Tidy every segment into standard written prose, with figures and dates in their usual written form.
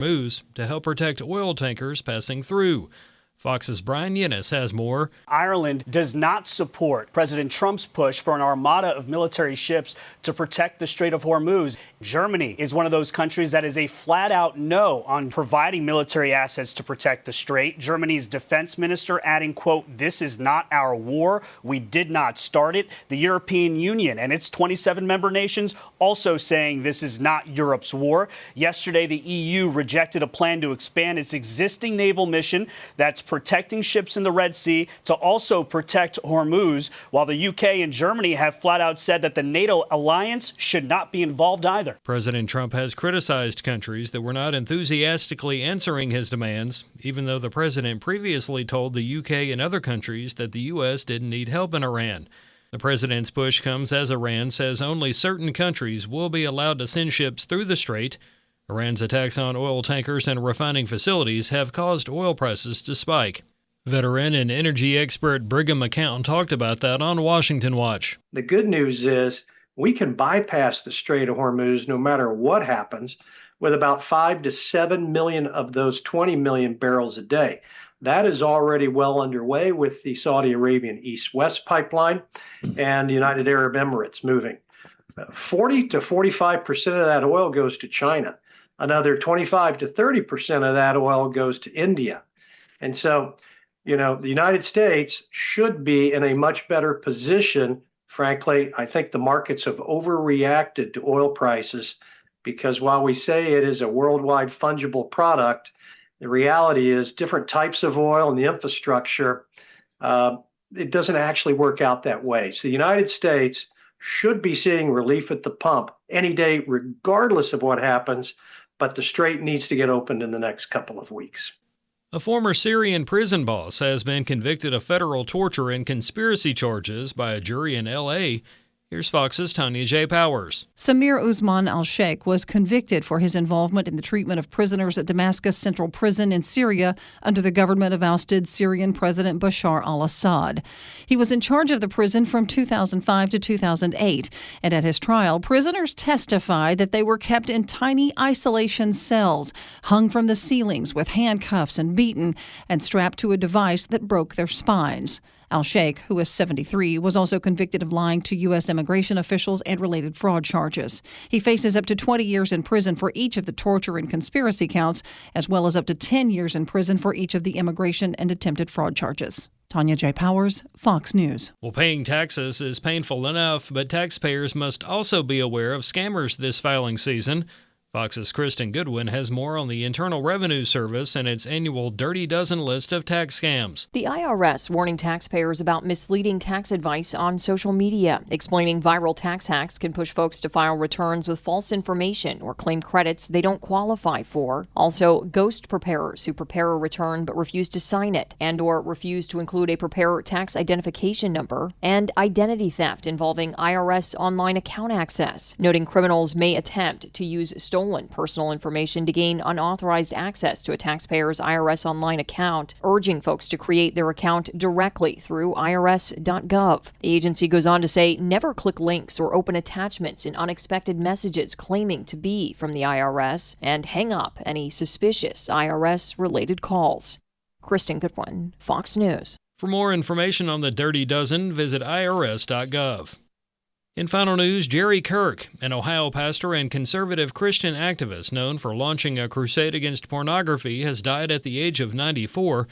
Hormuz to help protect oil tankers passing through. Fox's Brian Yennis has more. Ireland does not support President Trump's push for an armada of military ships to protect the Strait of Hormuz. Germany is one of those countries that is a flat-out no on providing military assets to protect the strait. Germany's defense minister adding, quote, "This is not our war. We did not start it." The European Union and its 27 member nations also saying this is not Europe's war. Yesterday, the EU rejected a plan to expand its existing naval mission that's protecting ships in the Red Sea to also protect Hormuz, while the UK and Germany have flat out said that the NATO alliance should not be involved either. President Trump has criticized countries that were not enthusiastically answering his demands, even though the president previously told the UK and other countries that the U.S. didn't need help in Iran. The president's push comes as Iran says only certain countries will be allowed to send ships through the strait. Iran's attacks on oil tankers and refining facilities have caused oil prices to spike. Veteran and energy expert Brigham McCown talked about that on Washington Watch. The good news is we can bypass the Strait of Hormuz no matter what happens with about 5 to 7 million of those 20 million barrels a day. That is already well underway with the Saudi Arabian East-West pipeline and the United Arab Emirates moving. 40 to 45% of that oil goes to China. Another 25 to 30% of that oil goes to India. And so, the United States should be in a much better position. Frankly, I think the markets have overreacted to oil prices because while we say it is a worldwide fungible product, the reality is different types of oil and the infrastructure, it doesn't actually work out that way. So the United States should be seeing relief at the pump any day, regardless of what happens. But the strait needs to get opened in the next couple of weeks. A former Syrian prison boss has been convicted of federal torture and conspiracy charges by a jury in L.A. Here's Fox's Tanya J. Powers. Samir Usman al-Sheikh was convicted for his involvement in the treatment of prisoners at Damascus Central Prison in Syria under the government of ousted Syrian President Bashar al-Assad. He was in charge of the prison from 2005 to 2008, and at his trial, prisoners testified that they were kept in tiny isolation cells, hung from the ceilings with handcuffs and beaten, and strapped to a device that broke their spines. Al-Sheikh, who is 73, was also convicted of lying to U.S. immigration officials and related fraud charges. He faces up to 20 years in prison for each of the torture and conspiracy counts, as well as up to 10 years in prison for each of the immigration and attempted fraud charges. Tanya J. Powers, Fox News. Well, paying taxes is painful enough, but taxpayers must also be aware of scammers this filing season. Fox's Kristen Goodwin has more on the Internal Revenue Service and its annual Dirty Dozen list of tax scams. The IRS warning taxpayers about misleading tax advice on social media, explaining viral tax hacks can push folks to file returns with false information or claim credits they don't qualify for. Also, ghost preparers who prepare a return but refuse to sign it and or refuse to include a preparer tax identification number, and identity theft involving IRS online account access, noting criminals may attempt to use stolen personal information to gain unauthorized access to a taxpayer's IRS online account, urging folks to create their account directly through irs.gov. The agency goes on to say never click links or open attachments in unexpected messages claiming to be from the IRS, and hang up any suspicious IRS-related calls. Kristen Goodwin, Fox News. For more information on the Dirty Dozen, visit irs.gov. In final news, Jerry Kirk, an Ohio pastor and conservative Christian activist known for launching a crusade against pornography, has died at the age of 94.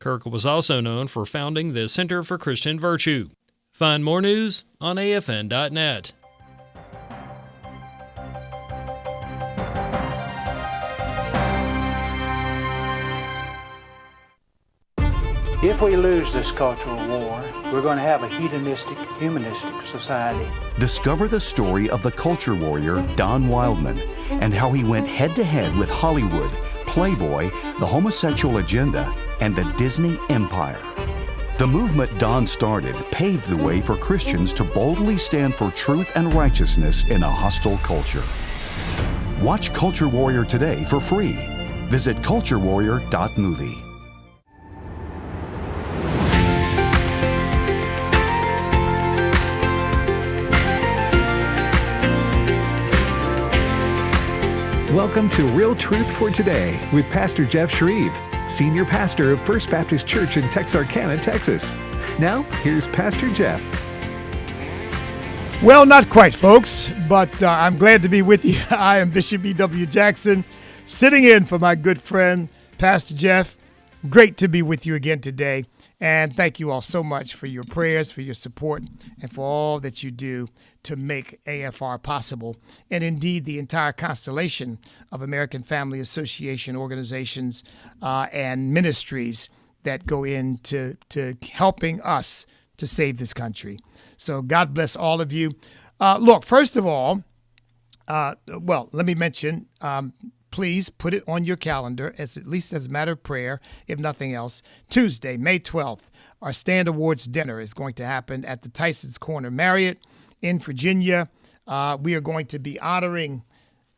Kirk was also known for founding the Center for Christian Virtue. Find more news on afn.net. If we lose this cultural war, we're going to have a hedonistic, humanistic society. Discover the story of the culture warrior Don Wildman and how he went head-to-head with Hollywood, Playboy, the homosexual agenda, and the Disney empire. The movement Don started paved the way for Christians to boldly stand for truth and righteousness in a hostile culture. Watch Culture Warrior today for free. Visit culturewarrior.movie. Welcome to Real Truth for Today with Pastor Jeff Schreve, Senior Pastor of First Baptist Church in Texarkana, Texas. Now, here's Pastor Jeff. Well, not quite, folks, but I'm glad to be with you. I am Bishop E.W. Jackson, sitting in for my good friend, Pastor Jeff. Great to be with you again today. And thank you all so much for your prayers, for your support, and for all that you do to make AFR possible. And indeed, the entire constellation of American Family Association organizations and ministries that go into helping us to save this country. So God bless all of you. Look, first of all, let me mention, please put it on your calendar, at least as a matter of prayer, if nothing else. Tuesday, May 12th, our Stand Awards dinner is going to happen at the Tyson's Corner Marriott in Virginia. We are going to be honoring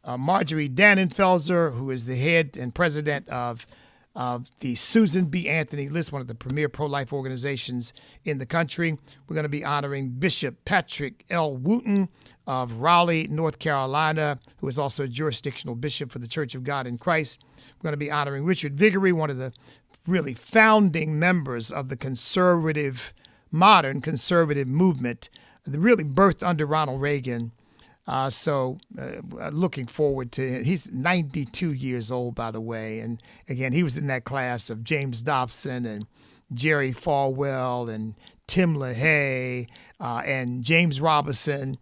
Marjorie Dannenfelser, who is the head and president of the Susan B. Anthony list, one of the premier pro-life organizations in the country. We're going to be honoring Bishop Patrick L. Wooten of Raleigh, North Carolina, who is also a jurisdictional bishop for the Church of God in Christ. We're going to be honoring Richard Viguerie, one of the really founding members of the modern conservative movement, that really birthed under Ronald Reagan. Looking forward to it. He's 92 years old, by the way. And again, he was in that class of James Dobson and Jerry Falwell and Tim LaHaye and James Robinson.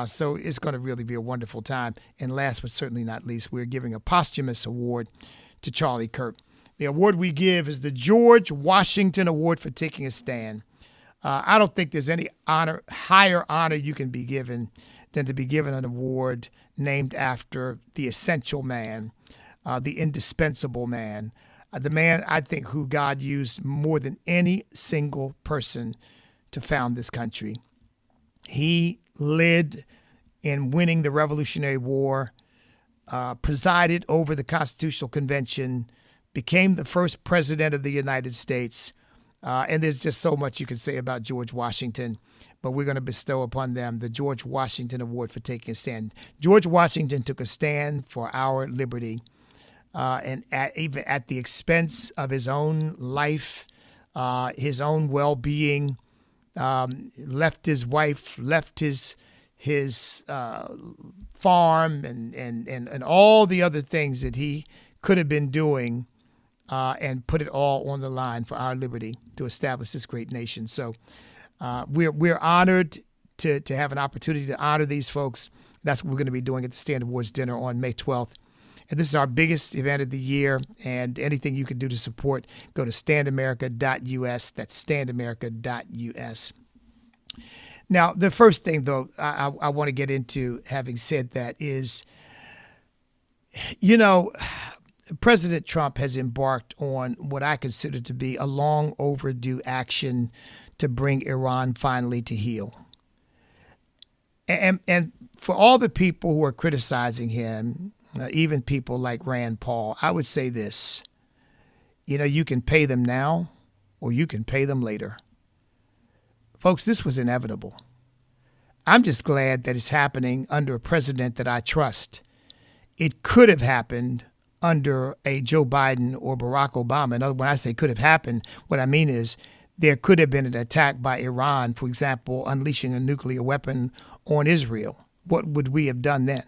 So it's going to really be a wonderful time. And last but certainly not least, we're giving a posthumous award to Charlie Kirk. The award we give is the George Washington Award for Taking a Stand. I don't think there's any higher honor you can be given than to be given an award named after the essential man, the indispensable man, the man I think who God used more than any single person to found this country. He led in winning the Revolutionary War, presided over the Constitutional Convention, became the first president of the United States. And there's just so much you can say about George Washington, but we're going to bestow upon them the George Washington Award for taking a stand. George Washington took a stand for our liberty, and even at the expense of his own life, his own well-being, left his wife, left his farm, and all the other things that he could have been doing, and put it all on the line for our liberty to establish this great nation. So we're honored to have an opportunity to honor these folks. That's what we're going to be doing at the Stand Awards dinner on May 12th. And this is our biggest event of the year. And anything you can do to support, go to standamerica.us. That's standamerica.us. Now, the first thing, though, I want to get into, having said that, is, President Trump has embarked on what I consider to be a long overdue action to bring Iran finally to heel. And for all the people who are criticizing him, even people like Rand Paul, I would say this: you can pay them now or you can pay them later. Folks, this was inevitable. I'm just glad that it's happening under a president that I trust. It could have happened under a Joe Biden or Barack Obama. And when I say could have happened, what I mean is there could have been an attack by Iran, for example, unleashing a nuclear weapon on Israel. What would we have done then?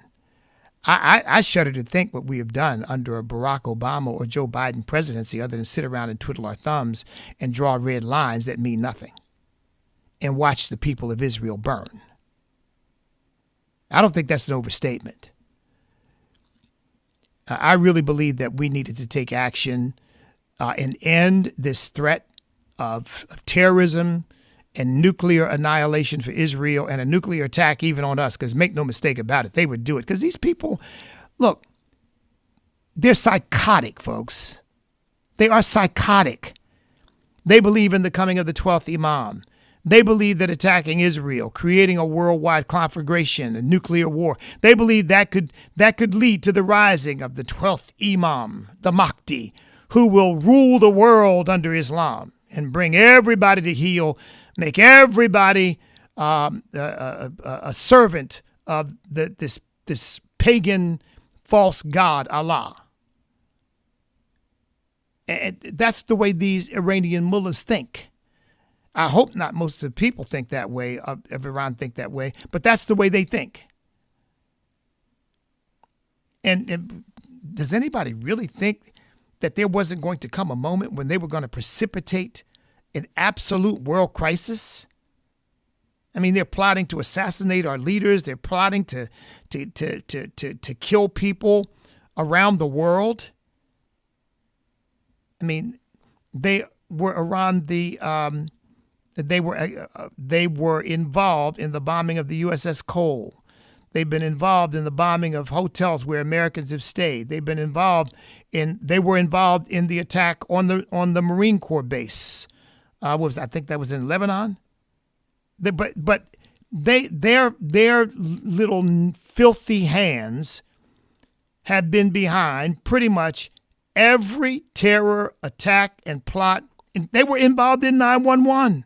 I shudder to think what we have done under a Barack Obama or Joe Biden presidency, other than sit around and twiddle our thumbs and draw red lines that mean nothing and watch the people of Israel burn. I don't think that's an overstatement. I really believe that we needed to take action and end this threat of terrorism and nuclear annihilation for Israel and a nuclear attack even on us, because make no mistake about it, they would do it. Because these people, look, they're psychotic, folks. They are psychotic. They believe in the coming of the 12th Imam. They believe that attacking Israel, creating a worldwide conflagration, a nuclear war, they believe that could lead to the rising of the 12th Imam, the Mahdi, who will rule the world under Islam and bring everybody to heel, make everybody a servant of this pagan false god Allah. And that's the way these Iranian mullahs think. I hope not most of the people think that way, of Iran think that way, but that's the way they think. And does anybody really think that there wasn't going to come a moment when they were going to precipitate an absolute world crisis? I mean, they're plotting to assassinate our leaders. They're plotting to kill people around the world. I mean, they were around the they were involved in the bombing of the USS Cole. They've been involved in the bombing of hotels where Americans have stayed. They were involved in the attack on the Marine Corps base. I think that was in Lebanon. But their little filthy hands have been behind pretty much every terror attack and plot. They were involved in 9/11.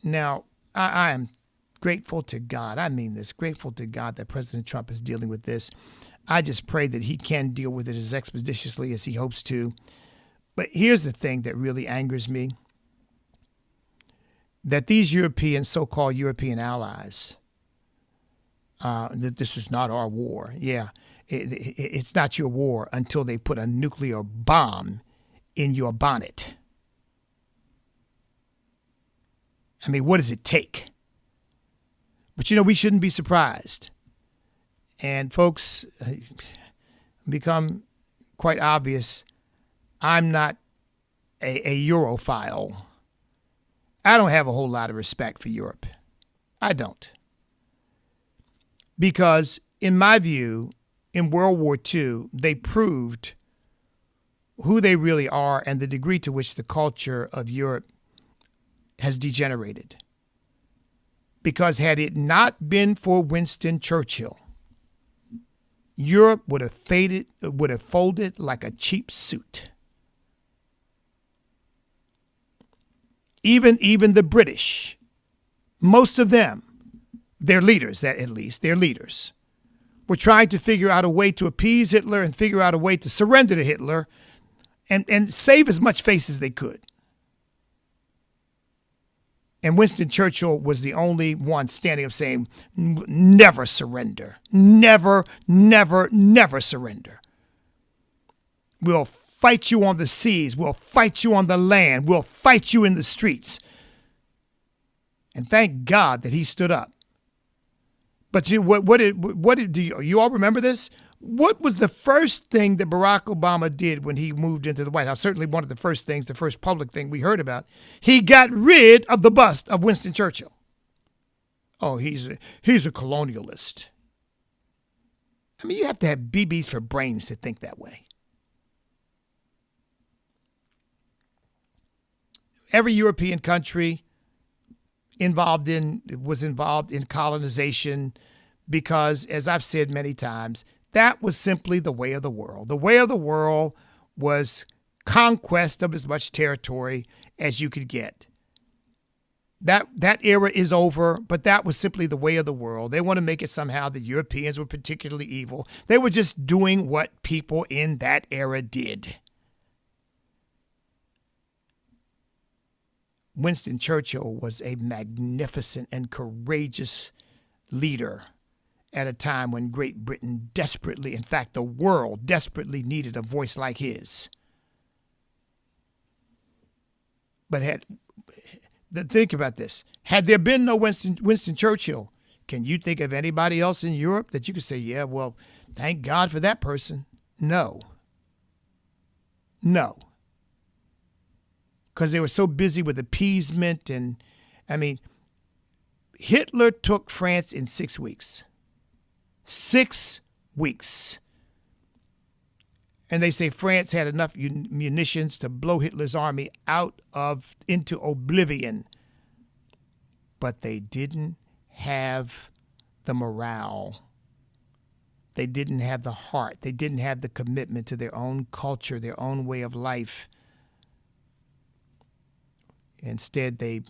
Now, I am grateful to God. I mean this, grateful to God that President Trump is dealing with this. I just pray that he can deal with it as expeditiously as he hopes to. But here's the thing that really angers me, that these so-called European allies, that this is not our war. Yeah, it's not your war until they put a nuclear bomb in your bonnet. I mean, what does it take? But, we shouldn't be surprised. And folks, become quite obvious, I'm not a Europhile. I don't have a whole lot of respect for Europe. I don't. Because in my view, in World War II, they proved who they really are and the degree to which the culture of Europe has degenerated. Because had it not been for Winston Churchill, Europe would have folded like a cheap suit. Even the British, most of them, their leaders, were trying to figure out a way to appease Hitler and figure out a way to surrender to Hitler and save as much face as they could. And Winston Churchill was the only one standing up saying, never surrender. Never, never, never surrender. We'll fight you on the seas. We'll fight you on the land. We'll fight you in the streets. And thank God that he stood up. But do you all remember this? What was the first thing that Barack Obama did when he moved into the White House? Certainly one of the first things, the first public thing we heard about. He got rid of the bust of Winston Churchill. Oh, he's a colonialist. I mean, you have to have BBs for brains to think that way. Every European country was involved in colonization because, as I've said many times, that was simply the way of the world. The way of the world was conquest of as much territory as you could get. That era is over, but that was simply the way of the world. They want to make it somehow the Europeans were particularly evil. They were just doing what people in that era did. Winston Churchill was a magnificent and courageous leader at a time when Great Britain desperately, in fact, the world desperately needed a voice like his. But think about this. Had there been no Winston Churchill, can you think of anybody else in Europe that you could say, yeah, well, thank God for that person? No. Because they were so busy with appeasement. And, I mean, Hitler took France in 6 weeks. 6 weeks. And they say France had enough munitions to blow Hitler's army into oblivion. But they didn't have the morale. They didn't have the heart. They didn't have the commitment to their own culture, their own way of life. Instead, they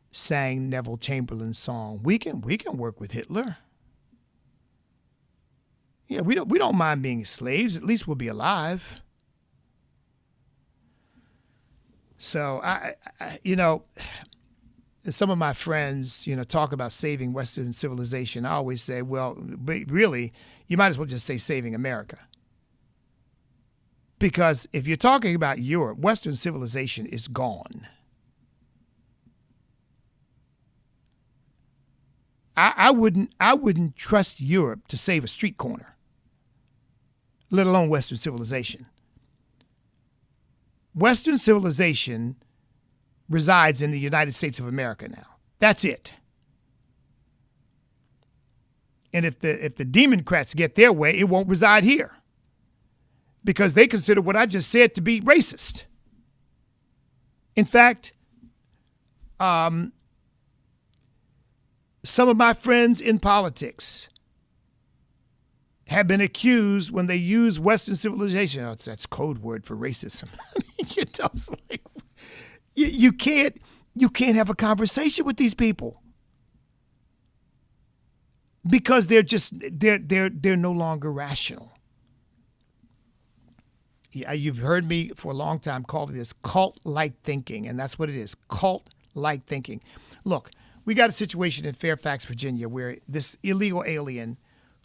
sang Neville Chamberlain's song, We can work with Hitler. Yeah, we don't mind being slaves. At least we'll be alive. So some of my friends, talk about saving Western civilization. I always say, well, really, you might as well just say saving America. Because if you're talking about Europe, Western civilization is gone. I wouldn't trust Europe to save a street corner, let alone Western civilization. Western civilization resides in the United States of America now. That's it. And if the Democrats get their way, it won't reside here, because they consider what I just said to be racist. In fact, some of my friends in politics have been accused, when they use Western civilization, that's code word for racism. It's like, you can't have a conversation with these people, because they're no longer rational. Yeah, you've heard me for a long time call this cult-like thinking, and that's what it is, cult-like thinking. Look, we got a situation in Fairfax, Virginia, where this illegal alien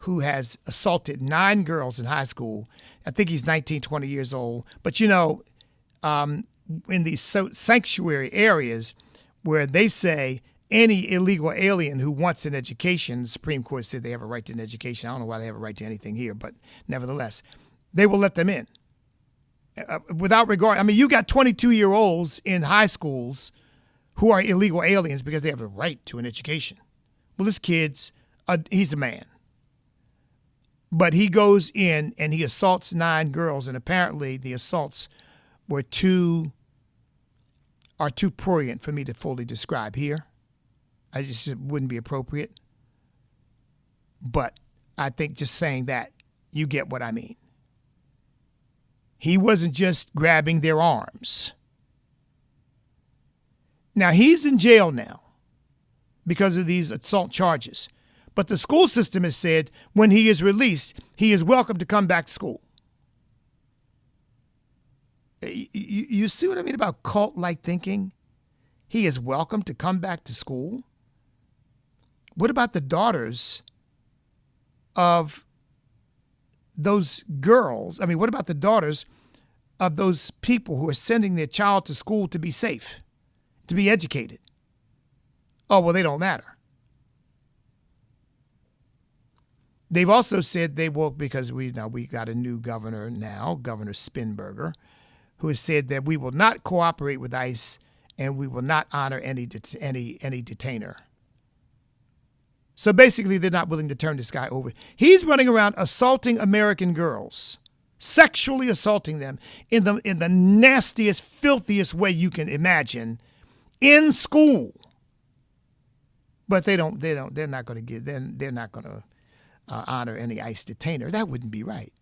who has assaulted 9 girls in high school, I think he's 19, 20 years old, but in these sanctuary areas where they say any illegal alien who wants an education, the Supreme Court said they have a right to an education. I don't know why they have a right to anything here, but nevertheless, they will let them in. Without regard, I mean, you got 22-year-olds in high schools who are illegal aliens because they have a right to an education. Well, this kid's, he's a man. But he goes in and he assaults 9 girls, and apparently the assaults are too prurient for me to fully describe here. I just, it wouldn't be appropriate. But I think just saying that, you get what I mean. He wasn't just grabbing their arms. Now, he's in jail now because of these assault charges. But the school system has said when he is released, he is welcome to come back to school. You see what I mean about cult-like thinking? He is welcome to come back to school. What about the daughters of those girls? I mean, what about the daughters of those people who are sending their child to school to be safe, to be educated? Oh, well, they don't matter. They've also said they will, because we got a new governor now, Governor Spinberger, who has said that we will not cooperate with ICE and we will not honor any detainer. So basically, they're not willing to turn this guy over. He's running around assaulting American girls, sexually assaulting them in the nastiest, filthiest way you can imagine, in school. But they're not going to honor any ICE detainer. That wouldn't be right.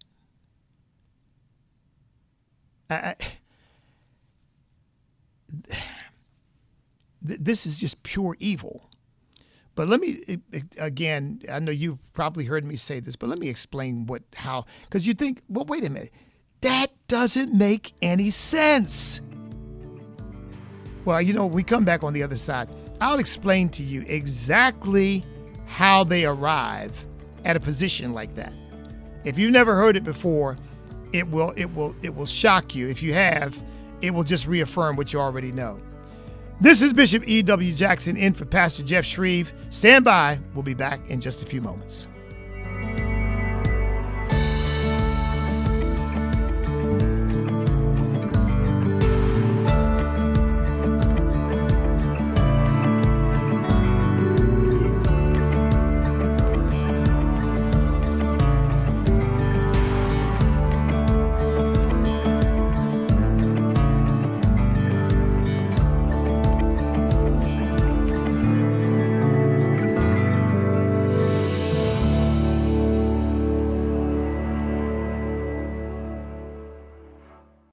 This is just pure evil. But let me, again, I know you've probably heard me say this, but let me explain how, because you think, well, wait a minute, that doesn't make any sense. Well, we come back on the other side. I'll explain to you exactly how they arrive at a position like that. If you've never heard it before, it will shock you. If you have, it will just reaffirm what you already know. This is Bishop E.W. Jackson in for Pastor Jeff Schreve. Stand by. We'll be back in just a few moments.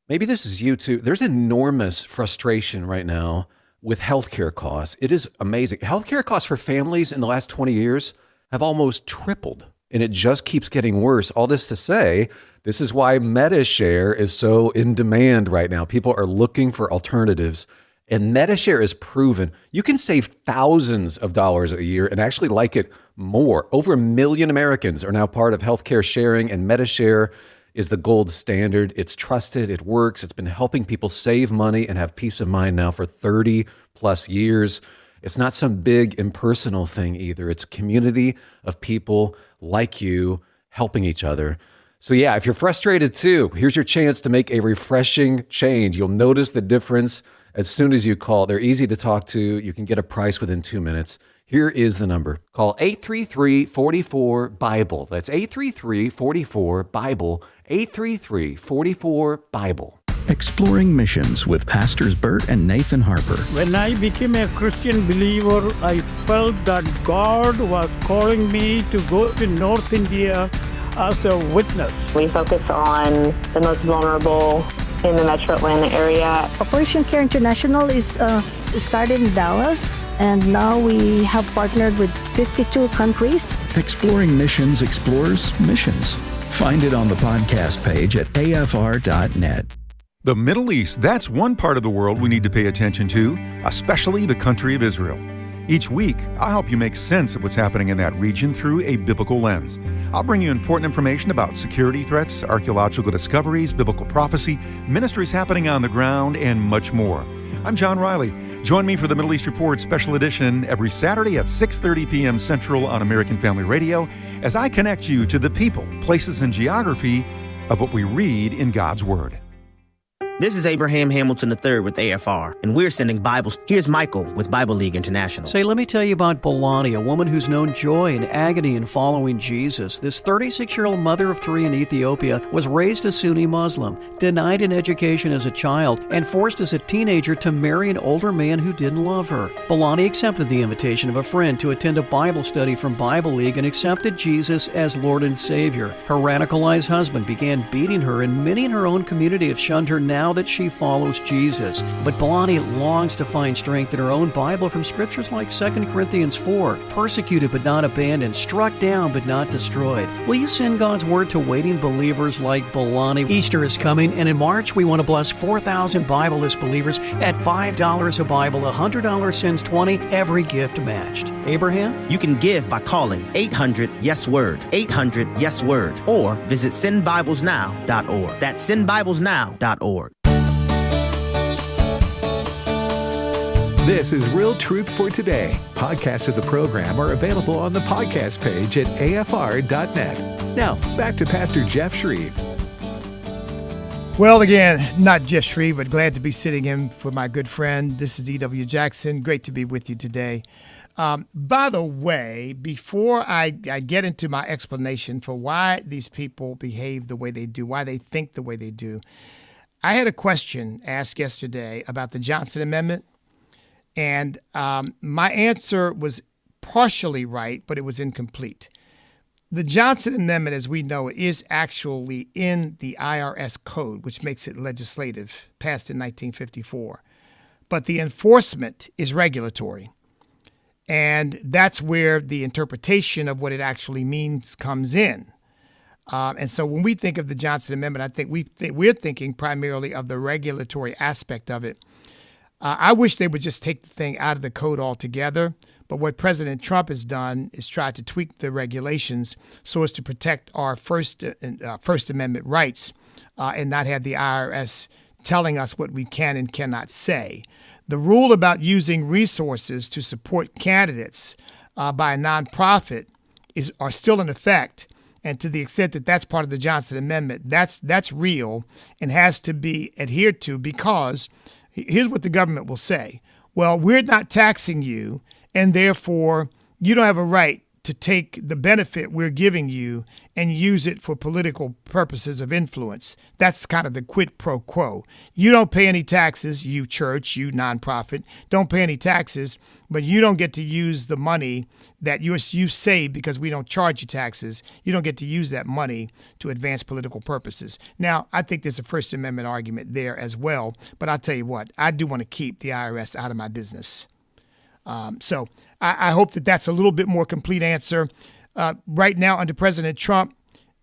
Maybe this is you too. There's enormous frustration right now with healthcare costs. It is amazing. Healthcare costs for families in the last 20 years have almost tripled. and it just keeps getting worse. All this to say, this is why MetaShare is so in demand right now. People are looking for alternatives, and MetaShare is proven. You can save thousands of dollars a year and actually like it more. Over 1 million Americans are now part of healthcare sharing, and MetaShare is the gold standard. It's trusted, it works. It's been helping people save money and have peace of mind now for 30 plus years. It's not some big impersonal thing either. It's a community of people like you helping each other. So yeah, if you're frustrated too, here's your chance to make a refreshing change. You'll notice the difference as soon as you call. They're easy to talk to. You can get a price within 2 minutes. Here is the number. Call 833-44-BIBLE. That's 833-44-BIBLE. 833-44-BIBLE. Exploring Missions with Pastors Bert and Nathan Harper. When I became a Christian believer, I felt that God was calling me to go to North India as a witness. We focus on the most vulnerable in the metro Atlanta area. Operation Care International is started in Dallas, and now we have partnered with 52 countries. Exploring Missions explores missions. Find it on the podcast page at afr.net. The Middle East, that's one part of the world we need to pay attention to, especially the country of Israel. Each week, I'll help you make sense of what's happening in that region through a biblical lens. I'll bring you important information about security threats, archaeological discoveries, biblical prophecy, ministries happening on the ground, and much more. I'm John Riley. Join me for the Middle East Report Special Edition every Saturday at 6:30 p.m. Central on American Family Radio as I connect you to the people, places, and geography of what we read in God's Word. This is Abraham Hamilton III with AFR, and we're sending Bibles. Here's Michael with Bible League International. Say, let me tell you about Bolani, a woman who's known joy and agony in following Jesus. This 36-year-old mother of three in Ethiopia was raised a Sunni Muslim, denied an education as a child, and forced as a teenager to marry an older man who didn't love her. Bolani accepted the invitation of a friend to attend a Bible study from Bible League and accepted Jesus as Lord and Savior. Her radicalized husband began beating her, and many in her own community have shunned her now that she follows Jesus. But Bolani longs to find strength in her own Bible from scriptures like 2 Corinthians 4, persecuted but not abandoned, struck down but not destroyed. Will you send God's word to waiting believers like Bolani? Easter is coming, and in March we want to bless 4,000 Bible list believers at $5 a Bible. $100 sends 20, every gift matched. Abraham? You can give by calling 800-YES-WORD, 800-YES-WORD, or visit sendbiblesnow.org. That's sendbiblesnow.org. This is Real Truth for Today. Podcasts of the program are available on the podcast page at afr.net. Now, back to Pastor Jeff Schreve. Well, again, not just Schreve, but glad to be sitting in for my good friend. This is E.W. Jackson. Great to be with you today. By the way, before I get into my explanation for why these people behave the way they do, why they think the way they do, I had a question asked yesterday about the Johnson Amendment. And my answer was partially right, but it was incomplete. The Johnson Amendment, as we know it, is actually in the IRS code, which makes it legislative, passed in 1954. But the enforcement is regulatory. And that's where the interpretation of what it actually means comes in. And so when we think of the Johnson Amendment, I think we're thinking primarily of the regulatory aspect of it. I wish they would just take the thing out of the code altogether. But what President Trump has done is try to tweak the regulations so as to protect our First Amendment rights and not have the IRS telling us what we can and cannot say. The rule about using resources to support candidates by a nonprofit are still in effect. And to the extent that that's part of the Johnson Amendment, that's real and has to be adhered to, because here's what the government will say. Well, we're not taxing you, and therefore you don't have a right to take the benefit we're giving you and use it for political purposes of influence. That's kind of the quid pro quo. You don't pay any taxes, you church, you nonprofit, don't pay any taxes, but you don't get to use the money that you save because we don't charge you taxes. You don't get to use that money to advance political purposes. Now, I think there's a First Amendment argument there as well, but I'll tell you what, I do want to keep the IRS out of my business. So I hope that that's a little bit more complete answer. right now under President Trump,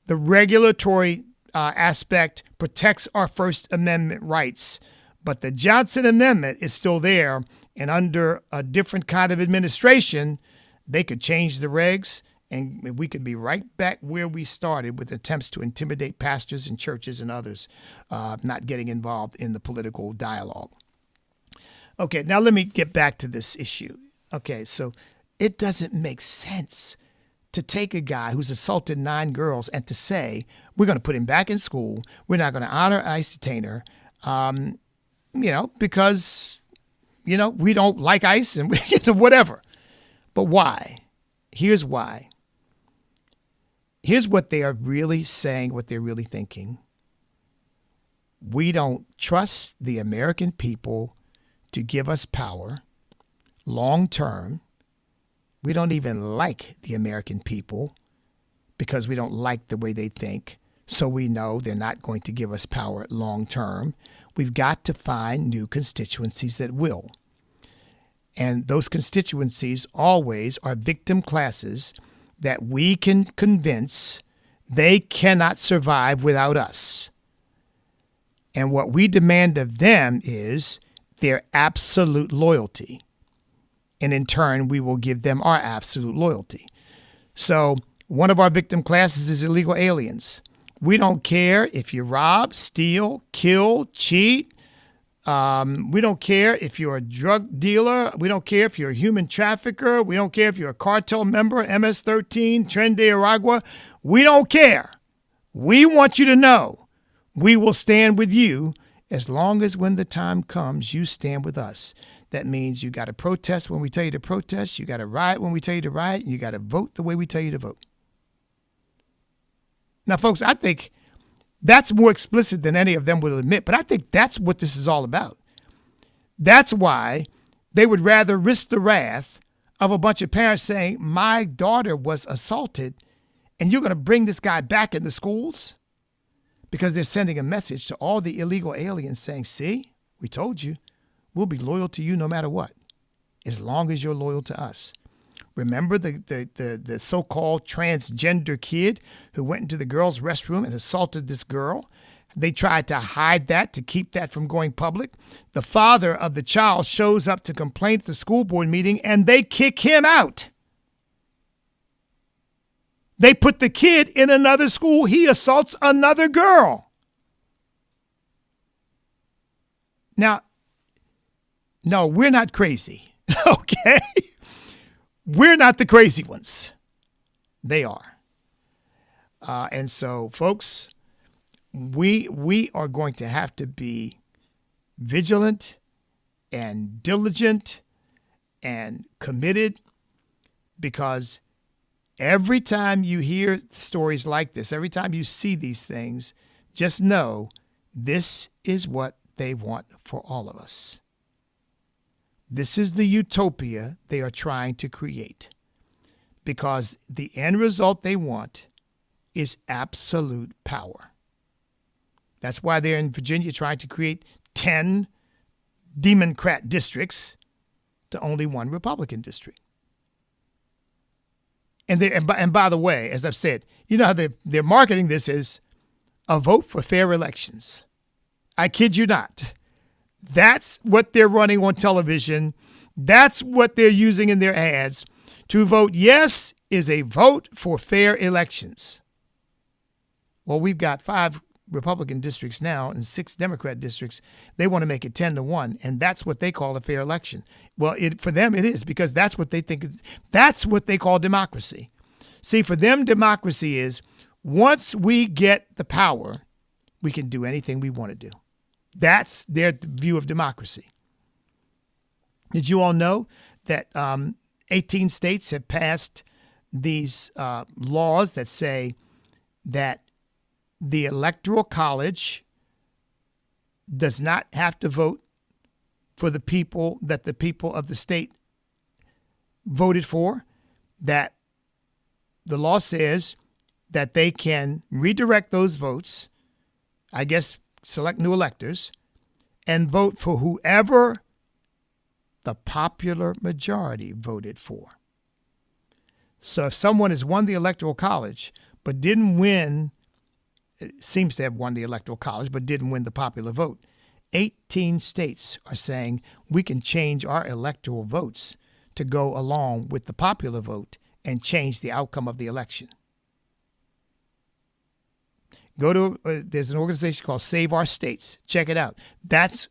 the regulatory aspect protects our First Amendment rights. But the Johnson Amendment is still there. And under a different kind of administration, they could change the regs and we could be right back where we started with attempts to intimidate pastors and churches and others not getting involved in the political dialogue. Okay, now let me get back to this issue. Okay, so it doesn't make sense to take a guy who's assaulted 9 girls and to say, we're going to put him back in school. We're not going to honor ICE detainer, because, we don't like ICE and whatever. But why? Here's why. Here's what they are really saying, what they're really thinking. We don't trust the American people to give us power long term. We don't even like the American people because we don't like the way they think. So we know they're not going to give us power long term. We've got to find new constituencies that will. And those constituencies always are victim classes that we can convince they cannot survive without us. And what we demand of them is their absolute loyalty. And in turn, we will give them our absolute loyalty. So one of our victim classes is illegal aliens. We don't care if you rob, steal, kill, cheat. We don't care if you're a drug dealer. We don't care if you're a human trafficker. We don't care if you're a cartel member, MS-13, Tren de Aragua. We don't care. We want you to know we will stand with you as long as when the time comes, you stand with us. That means you got to protest when we tell you to protest. You got to riot when we tell you to riot. And you got to vote the way we tell you to vote. Now, folks, I think that's more explicit than any of them will admit, but I think that's what this is all about. That's why they would rather risk the wrath of a bunch of parents saying, my daughter was assaulted, and you're going to bring this guy back in the schools? Because they're sending a message to all the illegal aliens saying, see, we told you, we'll be loyal to you no matter what, as long as you're loyal to us. Remember the so-called transgender kid who went into the girls' restroom and assaulted this girl? They tried to hide that to keep that from going public. The father of the child shows up to complain at the school board meeting and they kick him out. They put the kid in another school. He assaults another girl. Now, no, we're not crazy, okay? We're not the crazy ones. They are. And so, folks, we are going to have to be vigilant and diligent and committed, because every time you hear stories like this, every time you see these things, just know this is what they want for all of us. This is the utopia they are trying to create, because the end result they want is absolute power. That's why they're in Virginia trying to create 10 Democrat districts to only one Republican district. And by the way, as I've said, you know how they're marketing this as a vote for fair elections. I kid you not. That's what they're running on television. That's what they're using in their ads. To vote yes is a vote for fair elections. Well, we've got 5 Republican districts now and 6 Democrat districts. They want to make it 10-1, and that's what they call a fair election. Well, for them it is, because that's what they think. That's what they call democracy. See, for them, democracy is once we get the power, we can do anything we want to do. That's their view of democracy. Did you all know that 18 states have passed these laws that say that the Electoral College does not have to vote for the people that the people of the state voted for, that the law says that they can redirect those votes, I guess select new electors, and vote for whoever the popular majority voted for. So if someone has won the Electoral College but didn't win, seems to have won the Electoral College but didn't win the popular vote, 18 states are saying we can change our electoral votes to go along with the popular vote and change the outcome of the election. Go to, there's an organization called Save Our States. Check it out. That's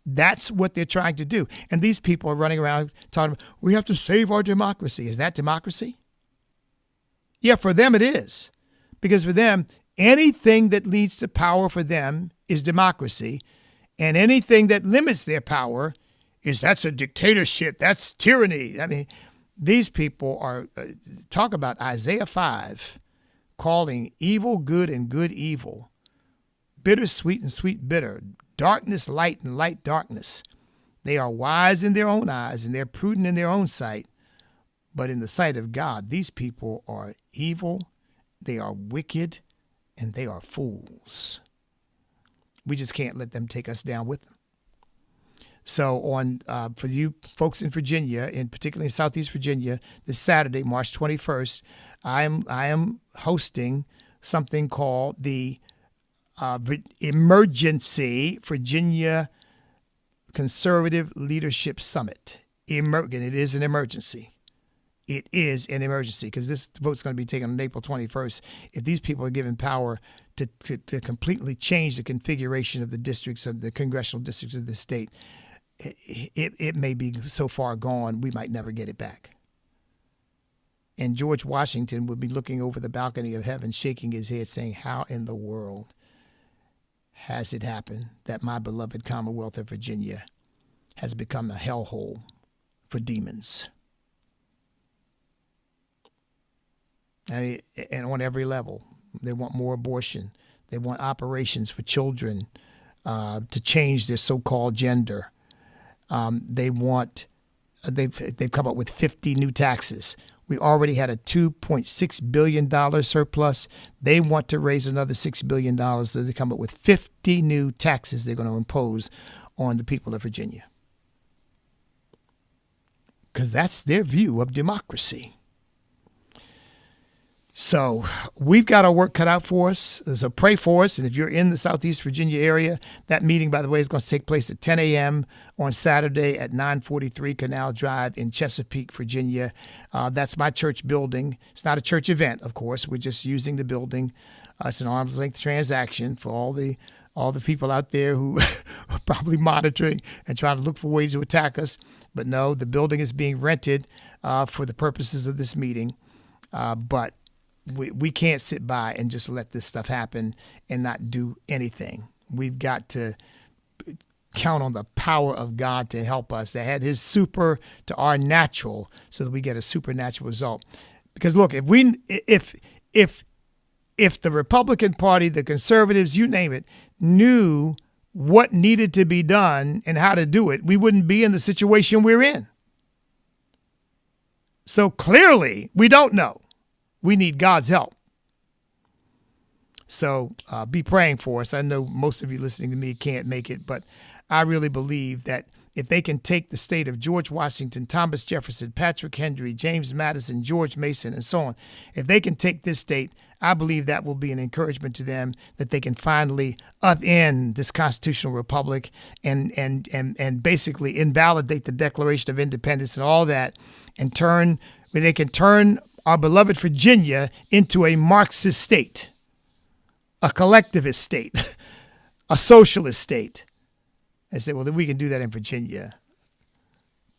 what they're trying to do. And these people are running around talking about, we have to save our democracy. Is that democracy? Yeah, for them it is. Because for them, anything that leads to power for them is democracy. And anything that limits their power that's a dictatorship. That's tyranny. I mean, these people are, talk about Isaiah 5, calling evil good and good evil, bitter sweet and sweet bitter, darkness light and light darkness. They are wise in their own eyes and they're prudent in their own sight. But in the sight of God, these people are evil, they are wicked, and they are fools. We just can't let them take us down with them. So for you folks in Virginia, and particularly in Southeast Virginia, this Saturday, March 21st, I am hosting something called the Emergency Virginia Conservative Leadership Summit. And it is an emergency. It is an emergency because this vote's going to be taken on April 21st. If these people are given power to completely change the configuration of the districts, of the congressional districts of the state, it may be so far gone we might never get it back. And George Washington would be looking over the balcony of heaven, shaking his head, saying, how in the world has it happened that my beloved Commonwealth of Virginia has become a hellhole for demons? I mean, and on every level. They want more abortion. They want operations for children to change their so-called gender. They've come up with 50 new taxes. We already had a $2.6 billion surplus. They want to raise another $6 billion, so they come up with 50 new taxes they're going to impose on the people of Virginia. Because that's their view of democracy. So we've got our work cut out for us. So pray for us. And if you're in the Southeast Virginia area, that meeting, by the way, is going to take place at 10 a.m. on Saturday at 943 Canal Drive in Chesapeake, Virginia. That's my church building. It's not a church event, of course. We're just using the building. It's an arm's length transaction for all the people out there who are probably monitoring and trying to look for ways to attack us. But no, the building is being rented for the purposes of this meeting. But we can't sit by and just let this stuff happen and not do anything. We've got to count on the power of God to help us, to add his super to our natural so that we get a supernatural result. Because look, if the Republican Party, the conservatives, you name it, knew what needed to be done and how to do it, we wouldn't be in the situation we're in. So clearly, we don't know. We need God's help. So be praying for us. I know most of you listening to me can't make it, but I really believe that if they can take the state of George Washington, Thomas Jefferson, Patrick Henry, James Madison, George Mason, and so on, if they can take this state, I believe that will be an encouragement to them that they can finally upend this constitutional republic and basically invalidate the Declaration of Independence and all that, and where they can turn our beloved Virginia into a Marxist state, a collectivist state, a socialist state. I said, well, then we can do that in Virginia.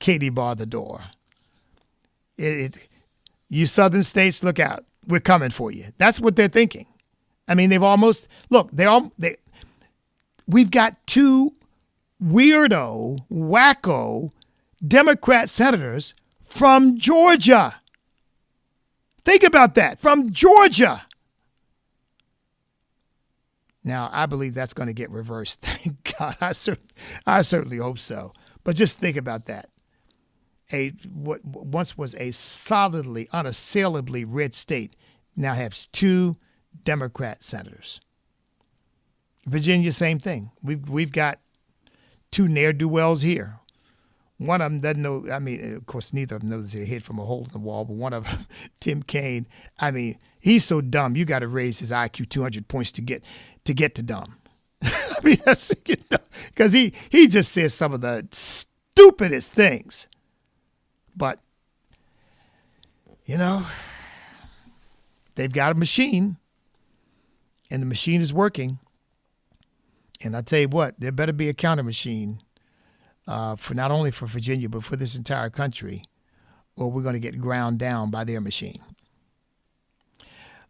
Katie bar the door. You southern states, look out. We're coming for you. That's what they're thinking. I mean, we've got two wacko Democrat senators from Georgia. Think about that, from Georgia. Now, I believe that's going to get reversed. Thank God. I certainly hope so. But just think about that. What once was a solidly, unassailably red state now has two Democrat senators. Virginia, same thing. We've got two ne'er-do-wells here. One of them doesn't know. I mean, of course, neither of them knows their head from a hole in the wall. But one of them, Tim Kaine, I mean, he's so dumb. You got to raise his IQ 200 points to get to dumb. I mean, that's because he just says some of the stupidest things. But they've got a machine, and the machine is working. And I tell you what, there better be a counter machine. For not only for Virginia, but for this entire country, or we're going to get ground down by their machine.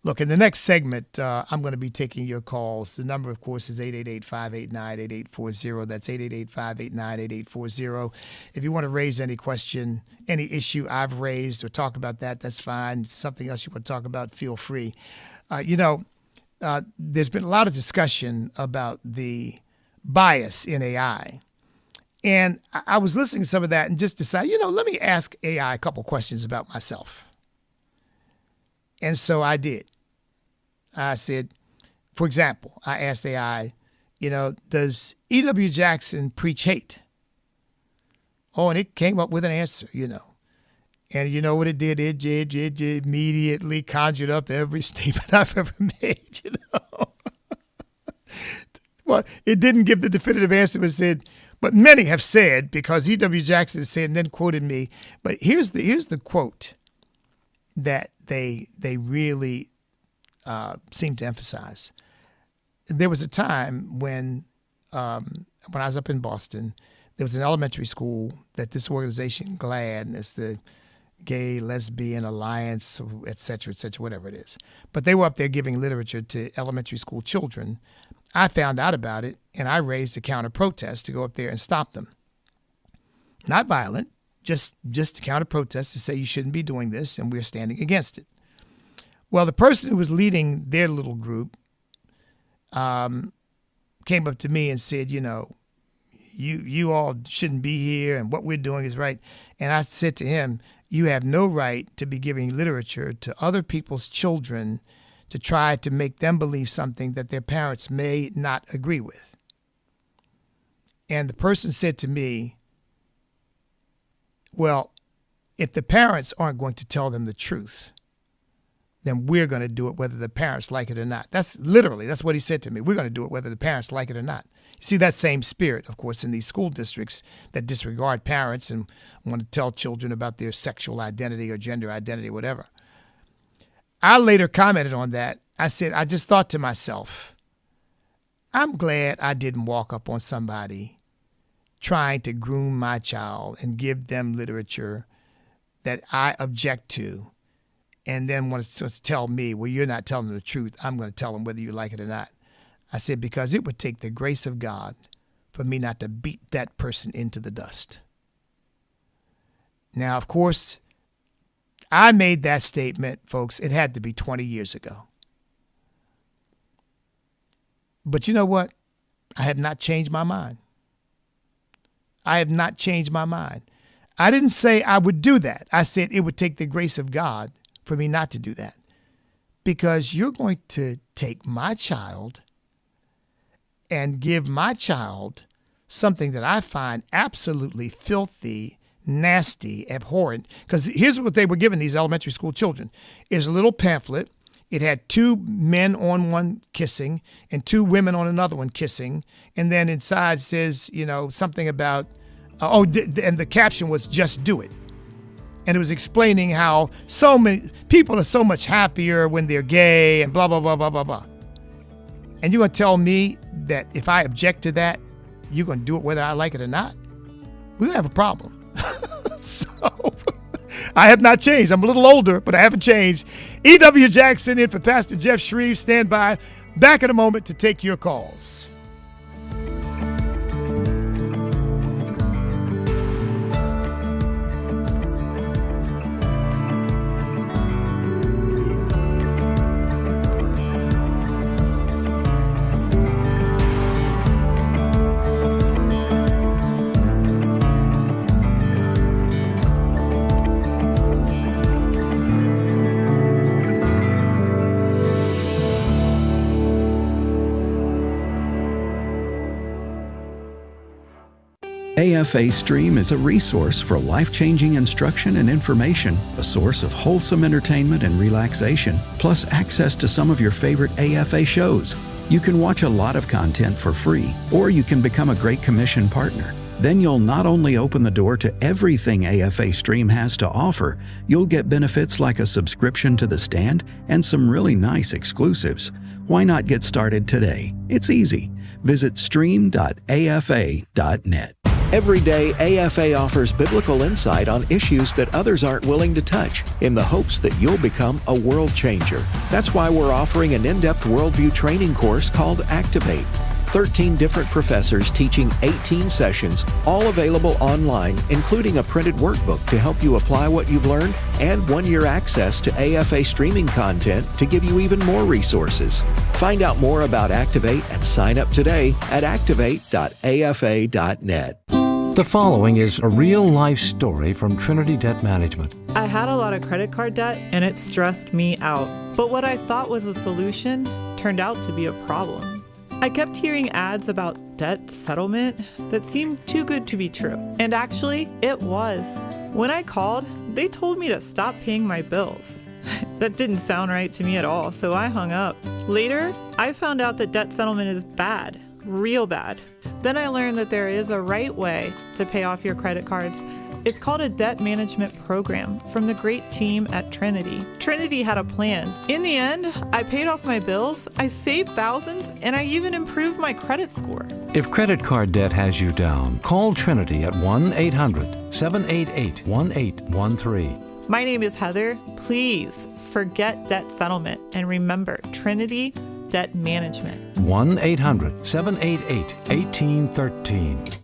Look, in the next segment, I'm going to be taking your calls. The number, of course, is 888-589-8840. That's 888-589-8840. If you want to raise any question, any issue I've raised or talk about that, that's fine. Something else you want to talk about, feel free. There's been a lot of discussion about the bias in AI. And I was listening to some of that and just decided, let me ask AI a couple questions about myself. And so I did. I said, for example, I asked AI, does E.W. Jackson preach hate? Oh, and it came up with an answer, And you know what it did? It immediately conjured up every statement I've ever made, Well, it didn't give the definitive answer, but it said, but many have said, because E.W. Jackson said and then quoted me. But here's the quote that they really seem to emphasize. There was a time when I was up in Boston, there was an elementary school that this organization, GLAAD, and it's the Gay Lesbian Alliance, et cetera, whatever it is. But they were up there giving literature to elementary school children. I found out about it, and I raised a counter-protest to go up there and stop them. Not violent, just a counter-protest to say you shouldn't be doing this, and we're standing against it. Well, the person who was leading their little group came up to me and said, you all shouldn't be here, and what we're doing is right. And I said to him, you have no right to be giving literature to other people's children to try to make them believe something that their parents may not agree with. And the person said to me, well, if the parents aren't going to tell them the truth, then we're going to do it whether the parents like it or not. That's what he said to me. We're going to do it whether the parents like it or not. You see that same spirit, of course, in these school districts that disregard parents and want to tell children about their sexual identity or gender identity, whatever. I later commented on that. I said, I just thought to myself, I'm glad I didn't walk up on somebody trying to groom my child and give them literature that I object to, and then want to tell me, well, you're not telling them the truth. I'm going to tell them whether you like it or not. I said, because it would take the grace of God for me not to beat that person into the dust. Now, of course, I made that statement, folks. It had to be 20 years ago. But you know what? I have not changed my mind. I have not changed my mind. I didn't say I would do that. I said it would take the grace of God for me not to do that. Because you're going to take my child and give my child something that I find absolutely filthy, nasty, abhorrent. Because here's what they were giving these elementary school children. Is a little pamphlet. It had 2 men on one kissing and 2 women on another one kissing. And then inside says, something about, and the caption was, just do it. And it was explaining how so many people are so much happier when they're gay and blah, blah, blah, blah, blah, blah. And you're going to tell me that if I object to that, you're going to do it whether I like it or not? We're going to have a problem. So I have not changed. I'm a little older, but I haven't changed. E.W. Jackson in for Pastor Jeff Schreve. Stand by. Back in a moment to take your calls. AFA Stream is a resource for life-changing instruction and information, a source of wholesome entertainment and relaxation, plus access to some of your favorite AFA shows. You can watch a lot of content for free, or you can become a Great Commission partner. Then you'll not only open the door to everything AFA Stream has to offer, you'll get benefits like a subscription to The Stand and some really nice exclusives. Why not get started today? It's easy. Visit stream.afa.net. Every day, AFA offers biblical insight on issues that others aren't willing to touch, in the hopes that you'll become a world changer. That's why we're offering an in-depth worldview training course called Activate. 13 different professors teaching 18 sessions, all available online, including a printed workbook to help you apply what you've learned, and 1-year access to AFA streaming content to give you even more resources. Find out more about Activate and sign up today at activate.afa.net. The following is a real-life story from Trinity Debt Management. I had a lot of credit card debt, and it stressed me out. But what I thought was a solution turned out to be a problem. I kept hearing ads about debt settlement that seemed too good to be true. And actually, it was. When I called, they told me to stop paying my bills. That didn't sound right to me at all, so I hung up. Later, I found out that debt settlement is bad, real bad. Then I learned that there is a right way to pay off your credit cards. It's called a debt management program from the great team at Trinity. Trinity had a plan. In the end, I paid off my bills, I saved thousands, and I even improved my credit score. If credit card debt has you down, call Trinity at 1-800-788-1813. My name is Heather. Please forget debt settlement and remember Trinity Debt Management. 1-800-788-1813.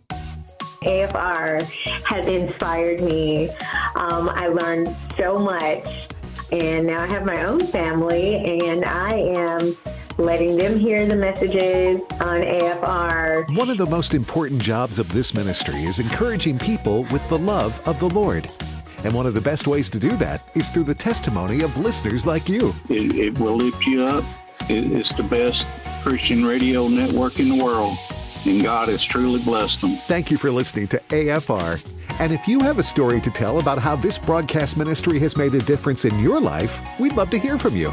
AFR has inspired me. I learned so much, and now I have my own family, and I am letting them hear the messages on AFR. One of the most important jobs of this ministry is encouraging people with the love of the Lord. And one of the best ways to do that is through the testimony of listeners like you. It will lift you up. It's the best Christian radio network in the world. And God has truly blessed them. Thank you for listening to AFR. And if you have a story to tell about how this broadcast ministry has made a difference in your life, we'd love to hear from you.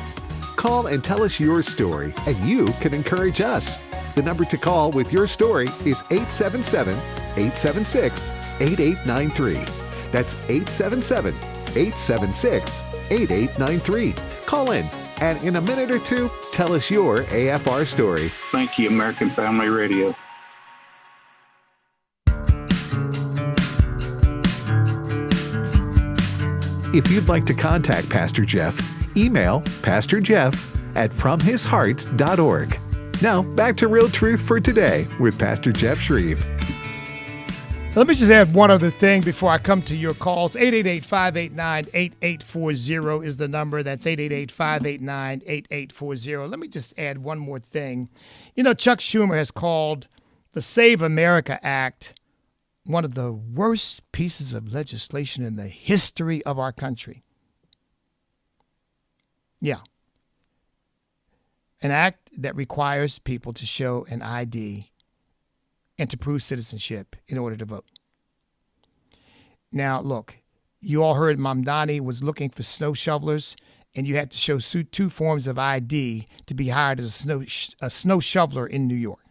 Call and tell us your story, and you can encourage us. The number to call with your story is 877-876-8893. That's 877-876-8893. Call in, and in a minute or two, tell us your AFR story. Thank you, American Family Radio. If you'd like to contact Pastor Jeff, email pastorjeff@fromhisheart.org. Now, back to Real Truth for Today with Pastor Jeff Schreve. Let me just add one other thing before I come to your calls. 888-589-8840 is the number. That's 888-589-8840. Let me just add one more thing. You know, Chuck Schumer has called the Save America Act one of the worst pieces of legislation in the history of our country. Yeah. An act that requires people to show an ID and to prove citizenship in order to vote. Now, look, you all heard Mamdani was looking for snow shovelers, and you had to show 2 forms of ID to be hired as a snow shoveler in New York.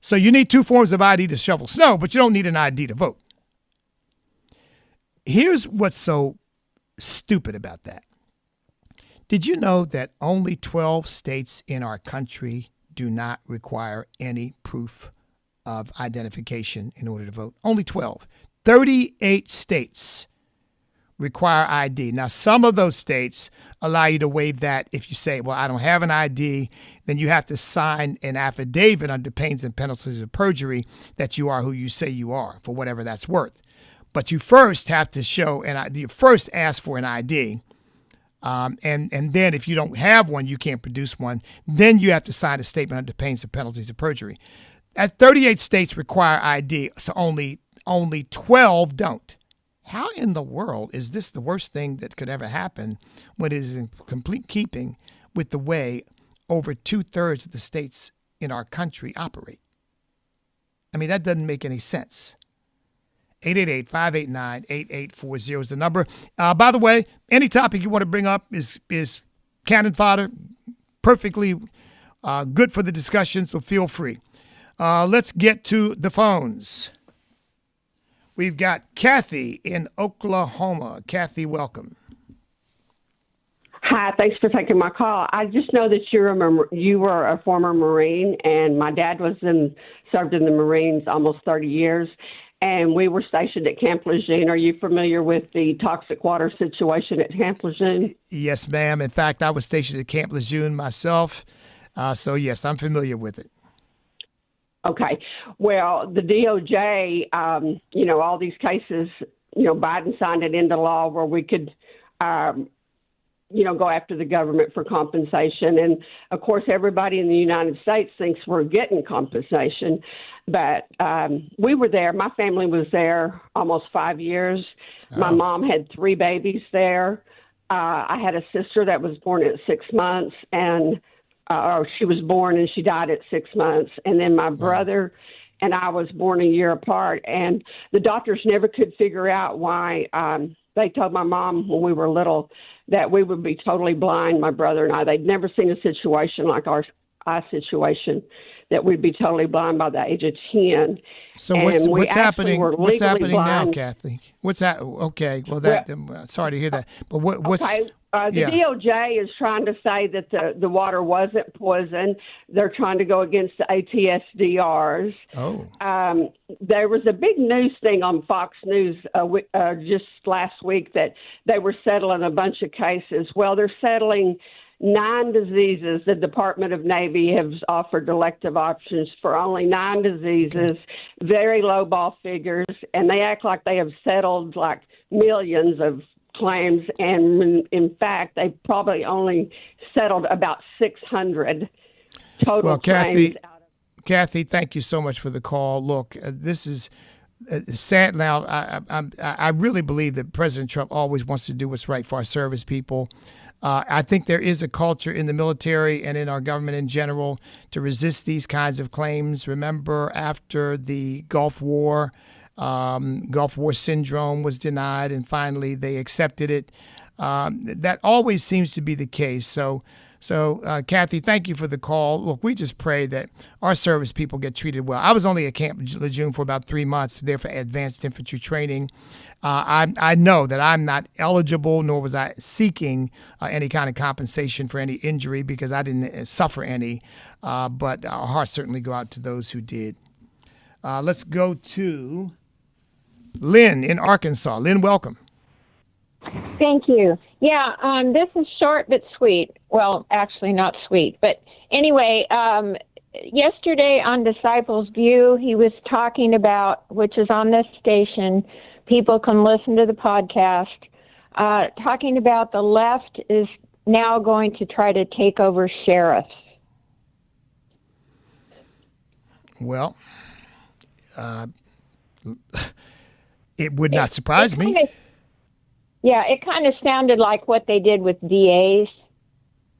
So you need 2 forms of ID to shovel snow, but you don't need an ID to vote. Here's what's so stupid about that. Did you know that only 12 states in our country do not require any proof of identification in order to vote? Only 12. 38 states require ID. Now, some of those states allow you to waive that if you say, well, I don't have an ID, then you have to sign an affidavit under pains and penalties of perjury that you are who you say you are, for whatever that's worth. But you first have to show, you first ask for an ID. And then if you don't have one, you can't produce one. Then you have to sign a statement under pains and penalties of perjury. 38 states require ID, so only 12 don't. How in the world is this the worst thing that could ever happen when it is in complete keeping with the way over 2/3 of the states in our country operate? I mean, that doesn't make any sense. 888-589-8840 is the number. By the way, any topic you want to bring up is cannon fodder, perfectly good for the discussion, so feel free. Let's get to the phones. We've got Kathy in Oklahoma. Kathy, welcome. Hi, thanks for taking my call. I just know that you were a former Marine, and my dad served in the Marines almost 30 years, and we were stationed at Camp Lejeune. Are you familiar with the toxic water situation at Camp Lejeune? Yes, ma'am. In fact, I was stationed at Camp Lejeune myself, so yes, I'm familiar with it. Okay. Well, the DOJ, all these cases, Biden signed it into law where we could, go after the government for compensation. And, of course, everybody in the United States thinks we're getting compensation. But we were there. My family was there almost 5 years. Oh. My mom had 3 babies there. I had a sister that was born at 6 months, and she was born and she died at 6 months. And then my brother and I was born a year apart. And the doctors never could figure out why. They told my mom when we were little that we would be totally blind, my brother and I. They'd never seen a situation like our situation, that we'd be totally blind by the age of 10. So what's happening? What's happening now, Kathy? What's that? Okay, well, sorry to hear that. But what's okay? The DOJ is trying to say that the water wasn't poison. They're trying to go against the ATSDRs. Oh. There was a big news thing on Fox News just last week that they were settling a bunch of cases. Well, they're settling 9 diseases. The Department of Navy has offered elective options for only 9 diseases, very low ball figures, and they act like they have settled like millions of claims, and in fact, they probably only settled about 600 total claims. Kathy, thank you so much for the call. Look, this is sad. Now, I really believe that President Trump always wants to do what's right for our service people. I think there is a culture in the military and in our government in general to resist these kinds of claims. Remember, after the Gulf War syndrome was denied, and finally they accepted it. That always seems to be the case. So, Kathy, thank you for the call. Look, we just pray that our service people get treated well. I was only at Camp Lejeune for about 3 months, there for advanced infantry training. I know that I'm not eligible, nor was I seeking any kind of compensation for any injury because I didn't suffer any. But our hearts certainly go out to those who did. Let's go to Lynn in Arkansas. Lynn, welcome. Thank you. Yeah, this is short but sweet. Well, actually not sweet. But anyway, yesterday on Disciples View, he was talking about, which is on this station, people can listen to the podcast, talking about the left is now going to try to take over sheriffs. Well, it would not surprise me. It kind of sounded like what they did with DAs.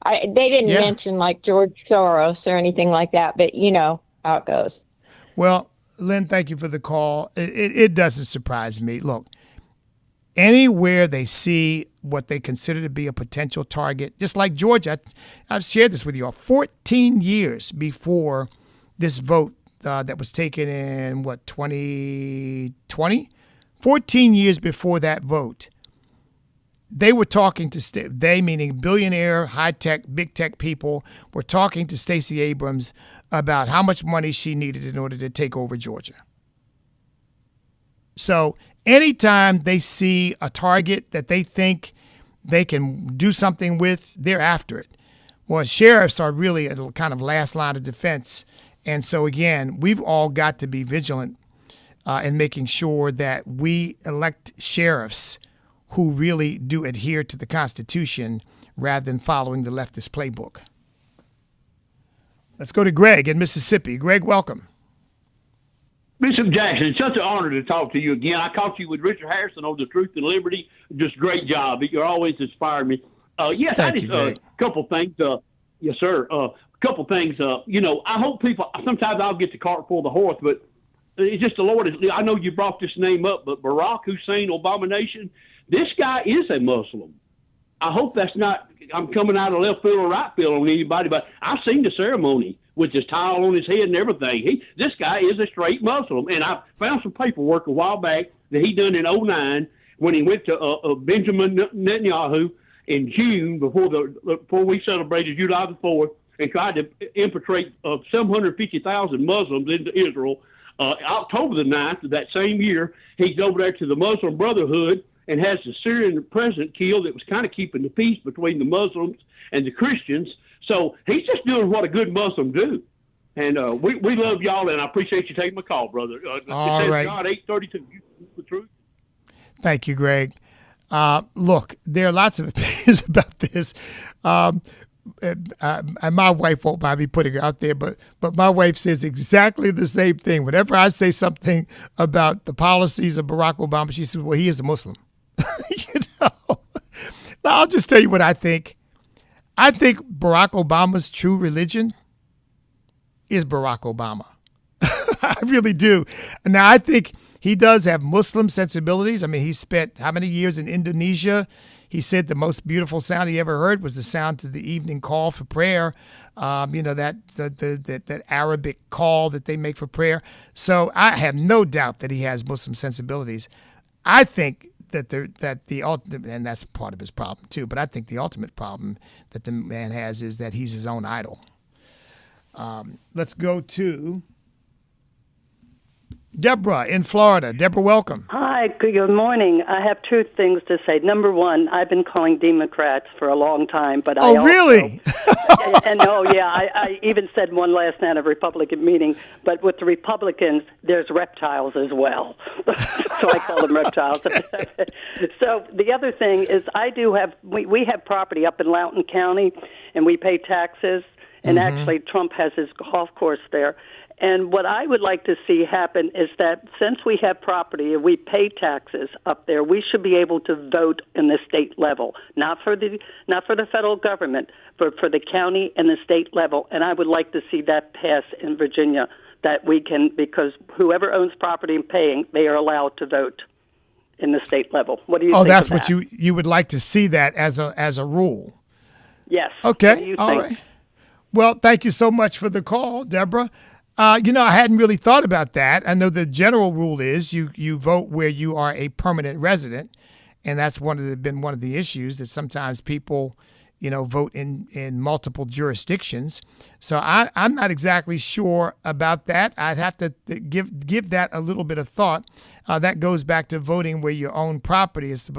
They didn't mention like George Soros or anything like that, but you know how it goes. Well, Lynn, thank you for the call. It doesn't surprise me. Look, anywhere they see what they consider to be a potential target, just like Georgia, I've shared this with you all, 14 years before this vote that was taken in, 2020? 14 years before that vote, they were talking to, they meaning billionaire, high-tech, big-tech people, were talking to Stacey Abrams about how much money she needed in order to take over Georgia. So anytime they see a target that they think they can do something with, they're after it. Well, sheriffs are really a kind of last line of defense. And so, again, we've all got to be vigilant in making sure that we elect sheriffs who really do adhere to the Constitution rather than following the leftist playbook. Let's go to Greg in Mississippi. Greg, welcome. Bishop Jackson, it's such an honor to talk to you again. I caught you with Richard Harrison on the Truth and Liberty. Just great job. You're always inspired me. Yes, Thank you, Greg. A couple things. Yes, sir. Couple things. I hope people, sometimes I'll get the cart before the horse, but it's just the Lord. I know you brought this name up, but Barack Hussein Abomination, this guy is a Muslim. I hope that's not, I'm coming out of left field or right field on anybody, but I've seen the ceremony with his towel on his head and everything. This guy is a straight Muslim. And I found some paperwork a while back that he done in 2009 when he went to Benjamin Netanyahu in June before we celebrated July the 4th and tried to infiltrate 750,000 Muslims into Israel. October the 9th of that same year, he's over there to the Muslim Brotherhood and has the Syrian president killed that was kind of keeping the peace between the Muslims and the Christians. So he's just doing what a good Muslim do. And we love y'all, and I appreciate you taking my call, brother. All it says right. God 832, the truth. Thank you, Greg. Look, there are lots of opinions about this. And my wife won't mind me putting it out there, but my wife says exactly the same thing. Whenever I say something about the policies of Barack Obama, she says, well, he is a Muslim. You know? Now, I'll just tell you what I think. I think Barack Obama's true religion is Barack Obama. I really do. Now, I think he does have Muslim sensibilities. I mean, he spent how many years in Indonesia? He said the most beautiful sound he ever heard was the sound to the evening call for prayer. That Arabic call that they make for prayer. So I have no doubt that he has Muslim sensibilities. I think that and that's part of his problem too. But I think the ultimate problem that the man has is that he's his own idol. Let's go to Deborah in Florida. Deborah, welcome. Hi, good morning. I have two things to say. Number one, I've been calling Democrats for a long time, but really? I even said one last night at a Republican meeting, but with the Republicans, there's reptiles as well. So I call them reptiles. So the other thing is we have property up in Loudoun County, and we pay taxes, and actually Trump has his golf course there. And what I would like to see happen is that since we have property and we pay taxes up there, we should be able to vote in the state level, not for the federal government, but for the county and the state level. And I would like to see that pass in Virginia, that we can, because whoever owns property and paying, they are allowed to vote in the state level. What do you think? Oh, that's of that? what you would like to see that as a rule. Yes. Okay. What do you all think? Right. Well, thank you so much for the call, Deborah. I hadn't really thought about that. I know the general rule is you vote where you are a permanent resident, and that's been one of the issues that sometimes people, vote in multiple jurisdictions. So I'm not exactly sure about that. I'd have to give that a little bit of thought. That goes back to voting where you own property as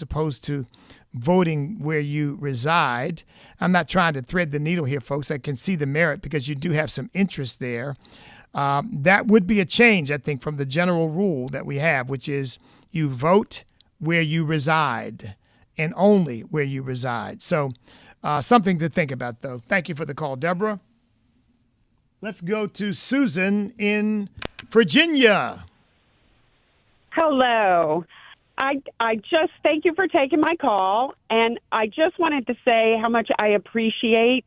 opposed to voting where you reside. I'm not trying to thread the needle here, folks. I can see the merit because you do have some interest there. That would be a change, I think, from the general rule that we have, which is you vote where you reside and only where you reside. So something to think about, though. Thank you for the call, Deborah. Let's go to Susan in Virginia. Hello. I just thank you for taking my call, and I just wanted to say how much I appreciate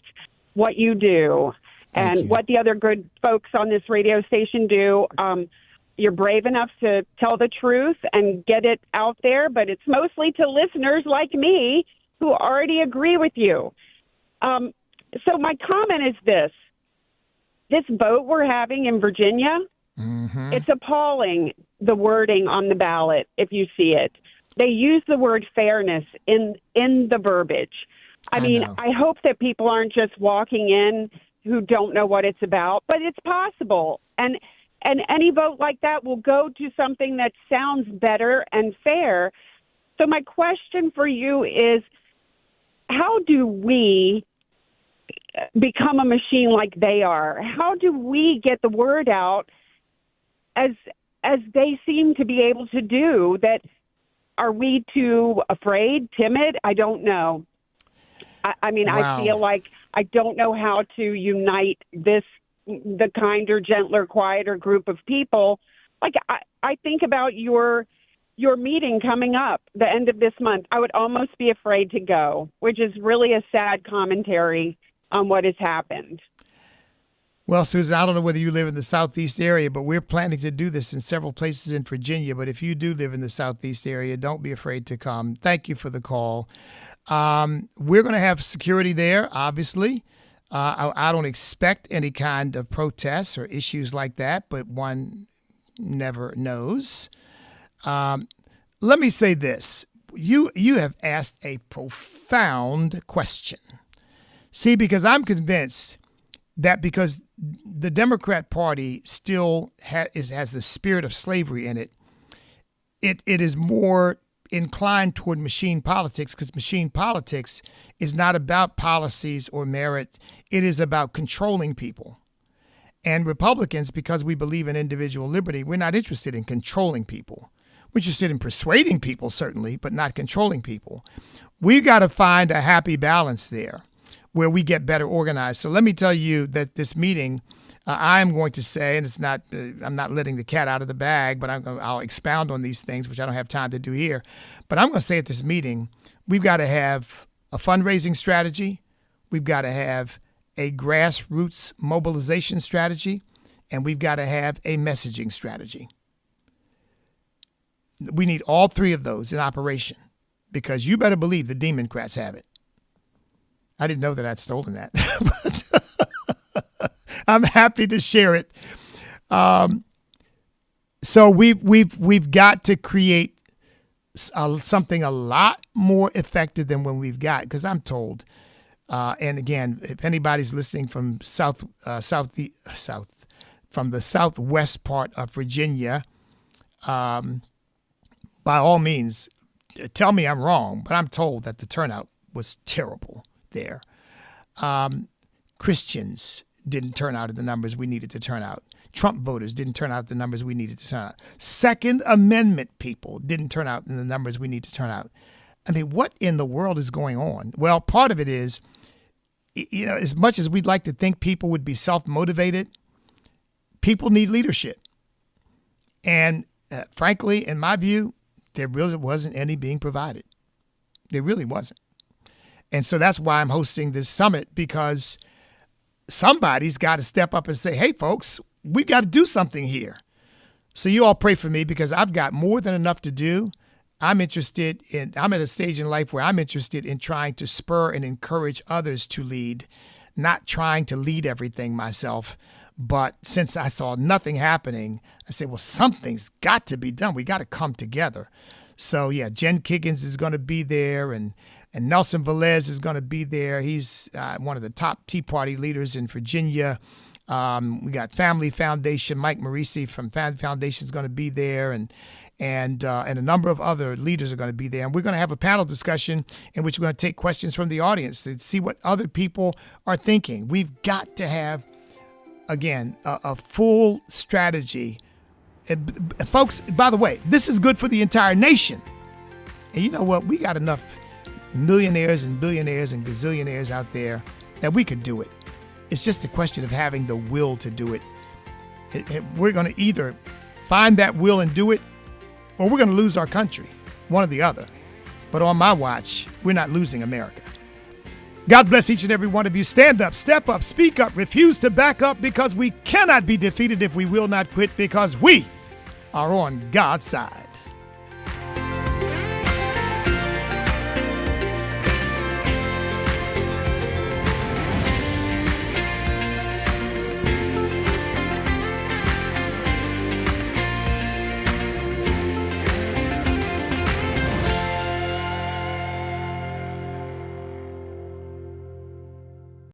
what you do and what the other good folks on this radio station do. You're brave enough to tell the truth and get it out there, but it's mostly to listeners like me who already agree with you. So my comment is this vote we're having in Virginia, it's appalling, the wording on the ballot, if you see it. They use the word fairness in the verbiage. I mean, I hope that people aren't just walking in who don't know what it's about, but it's possible. And any vote like that will go to something that sounds better and fair. So my question for you is, how do we become a machine like they are? How do we get the word out as they seem to be able to do? That are we too afraid, timid? I don't know. I mean, wow. I feel like I don't know how to unite the kinder, gentler, quieter group of people. Like I think about your meeting coming up the end of this month. I would almost be afraid to go, which is really a sad commentary on what has happened. Well, Susan, I don't know whether you live in the Southeast area, but we're planning to do this in several places in Virginia. But if you do live in the Southeast area, don't be afraid to come. Thank you for the call. We're going to have security there, obviously. I don't expect any kind of protests or issues like that, but one never knows. Let me say this. You have asked a profound question. See, because I'm convinced that because the Democrat Party still has the spirit of slavery in it, it is more inclined toward machine politics, because machine politics is not about policies or merit. It is about controlling people. And Republicans, because we believe in individual liberty, we're not interested in controlling people. We're interested in persuading people, certainly, but not controlling people. We've got to find a happy balance there where we get better organized. So let me tell you that this meeting, I'm going to say, and it's not, I'm not letting the cat out of the bag, but I'll expound on these things, which I don't have time to do here. But I'm going to say at this meeting, we've got to have a fundraising strategy. We've got to have a grassroots mobilization strategy, and we've got to have a messaging strategy. We need all three of those in operation, because you better believe the Democrats have it. I didn't know that I'd stolen that, but I'm happy to share it. So we've got to create something a lot more effective than when we've got, because I'm told, and again, if anybody's listening from from the southwest part of Virginia, by all means, tell me I'm wrong, but I'm told that the turnout was terrible there. Christians didn't turn out in the numbers we needed to turn out. Trump voters didn't turn out the numbers we needed to turn out. Second Amendment people didn't turn out in the numbers we need to turn out. I mean, what in the world is going on? Well, part of it is, you know, as much as we'd like to think people would be self-motivated, people need leadership. And frankly, in my view, there really wasn't any being provided. There really wasn't. And so that's why I'm hosting this summit, because somebody's got to step up and say, hey, folks, we've got to do something here. So you all pray for me, because I've got more than enough to do. I'm at a stage in life where I'm interested in trying to spur and encourage others to lead, not trying to lead everything myself. But since I saw nothing happening, I said, well, something's got to be done. We got to come together. So, yeah, Jen Kiggins is going to be there, and Nelson Velez is going to be there. He's one of the top Tea Party leaders in Virginia. We got Family Foundation. Mike Morisi from Family Foundation is going to be there, and a number of other leaders are going to be there. And we're going to have a panel discussion in which we're going to take questions from the audience to see what other people are thinking. We've got to have, again, a full strategy. And, folks, by the way, this is good for the entire nation. And you know what? We got enough millionaires and billionaires and gazillionaires out there that we could do it. It's just a question of having the will to do it. We're going to either find that will and do it, or we're going to lose our country, one or the other. But on my watch, we're not losing America. God bless each and every one of you. Stand up, step up, speak up, refuse to back up, because we cannot be defeated if we will not quit, because we are on God's side.